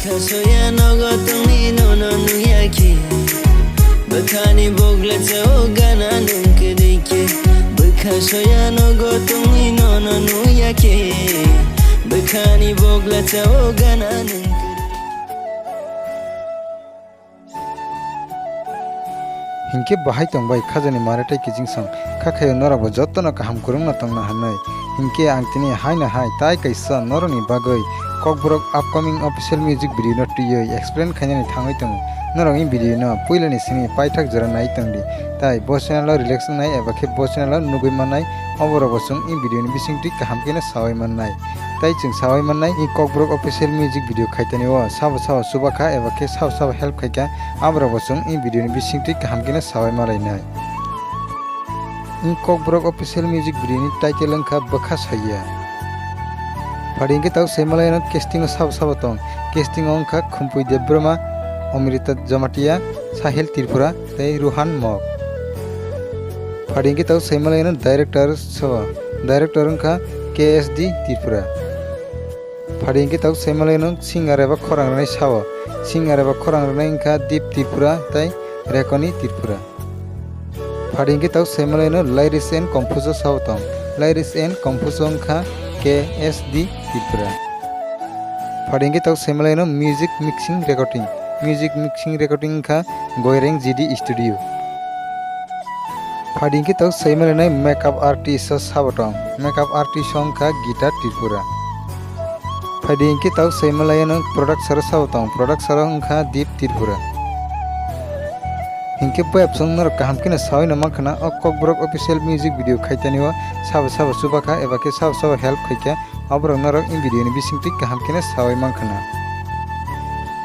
Bakasoya nogo tungni nono nuyaki Bakani bogla tao gana nunkadike Bakasoya nogo tungni nono nuyaki Bakani bogla tao gana nunkadike हिंके बाहाय तंबाय खाजनी माराटाय किजिं सं खाखाय नराबो जत्तनो kaham kurungna tongna hanai हिंके आंगतिनि हायना हाय ताय कैसा नरनि बागै Kokborok upcoming official music video न टुयै explain खायनानि थाङै तंग नरनि video न पुइलानि सिनि पाइथाक जरा नाय तंगदि ताय बो चैनल रिलेक्स नाय एबा खे बो चैनल नुगै माननाय अबरबो जों इ वीडियोनि बिसिंथि kaham केने सावै माननाय ताय जों सावै माननाय इ ककबरक ऑफिशियल म्यूजिक वीडियो खायतानि व साबो साबो सुबाखा एबा खे साव साव हेल्प खायका अबरबो जों इ वीडियोनि बिसिंथि kaham केने सावै मालायनाय इ ककबरक ऑफिशियल म्यूजिक वीडियो नि टाइटल अंका बखा सैया फाडिंगे ताव सेमलायन केस्टिंग साब साब तंग केस्टिंग अंका खुमपुई देब्रमा अमृता जमाटिया साहिल त्रिपुरा तै रुहान मग फाडिंगे ताव सेमलायन डायरेक्टर सवा डायरेक्टर अंका केएसडी त्रिपुरा फाडिंगे ताव सेमलायन सिंगार एबा खरांगनाय सावा सिंगार एबा खरांगनाय अंका दीप त्रिपुरा तै रेकनी त्रिपुरा फाडिंगे ताव सेमलायन लाइरिस एंड कंपोजर सावतंग लाइरिस एंड कंपोजर अंका KSD त्रिपुरा फाडिंगे ताव सेमलायन म्यूजिक मिक्सिंग रिकॉर्डिंग का गोयरेंग जीडी स्टूडियो फाडिंगे ताव सेमलायन मेकअप आर्टिस्ट सावतंग मेकअप आर्टिस्ट का गिटार त्रिपुरा फाडिंगे ताव सेमलायन प्रोडक्टर सावतंग प्रोडक्टर का दीप त्रिपुरा हिंके वेब संग kaham kene sawai na makhana o Kokborok official music video खायतानि व साबो साबो सुबाखा एबा के साबो साबो हेल्प खायका अबरक नरक इन वीडियो नि बिसिंथि kaham kene sawai माखना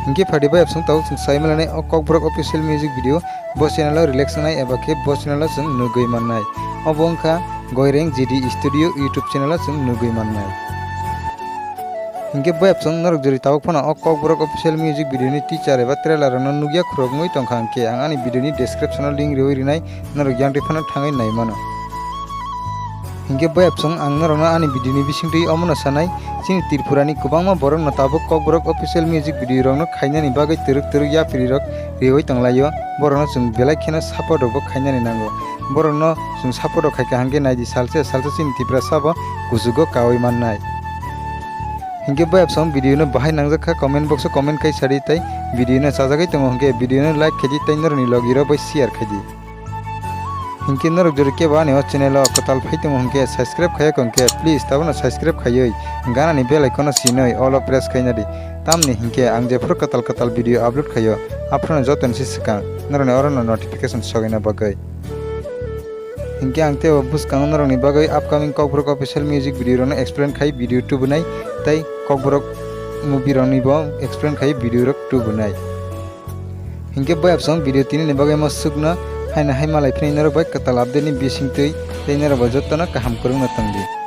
हिंके फाडि वेब संग ताव जों सायमलाने o Kokborok official music video बो चैनल रिलेक्स नाय एबा के बो चैनल जों नुगै माननाय अबंखा गोयरेंग जीडी स्टूडियो यूट्यूब चैनल जों नुगै माननाय हिंके वेब संग नरक जरि ताव फना o Kokborok official music video नि टीचर एबा ट्रेलर न नुगिया खरगमै तंखां के आं आंनि वीडियो नि डिस्क्रिप्शन लिंक रेवै रिनाय नरक यान्टि फना थाङै नाय मानो हिंके वेब संग आं नरक आंनि वीडियो नि बिसिंथि अमन सानाय सिनि त्रिपुरानि गोबांमा बरन नताबो ककबरक ऑफिशियल म्यूजिक वीडियो रंनो खायनानि बागै तुरुक या फिरिरक रेवै तंलायो बरन जों बेलायखेना सापर्ट बो खायनानि नांगौ बरन जों सापर्ट खायका हांगे नायदि सालसे सिनि त्रिपुरा साबो गुजुगो कावै माननाय हिंके वेब संग वीडियो न बाहाय नांजाखा comment box comment kai sari tai video न साजागै तंग हंगे वीडियो न लाइक खेदि tai नरनि लगिरो बै शेयर खेदि हिंके नरक जर के बाने चैनल कताल फैतंग हंगे सब्सक्राइब खाय कंके प्लीज ताबनो सब्सक्राइब खायै गानानि बेल आइकन सिनै ऑल प्रेस खायनादि तामनि हिंके आं जेफोर कताल वीडियो अपलोड खायो आपनो जतन सिसका नरनि अरन नोटिफिकेशन सगैना बागै हिंके आंते बुसकांग नरनि बागै upcoming Kokborok official music video रन एक्सप्लेन खाय वीडियो 2 बनाय ताई ककबरक मूवी रनि बो एक्सप्लेन खाय वीडियो रक 2 बनाय हिंके वेब संग वीडियो 3 नि बागै मसुकना हायना हाय मालाय फैनर बाय कताल अपडेट नि बिसिंतै तैनर बजतना kaham kurungna tangdi।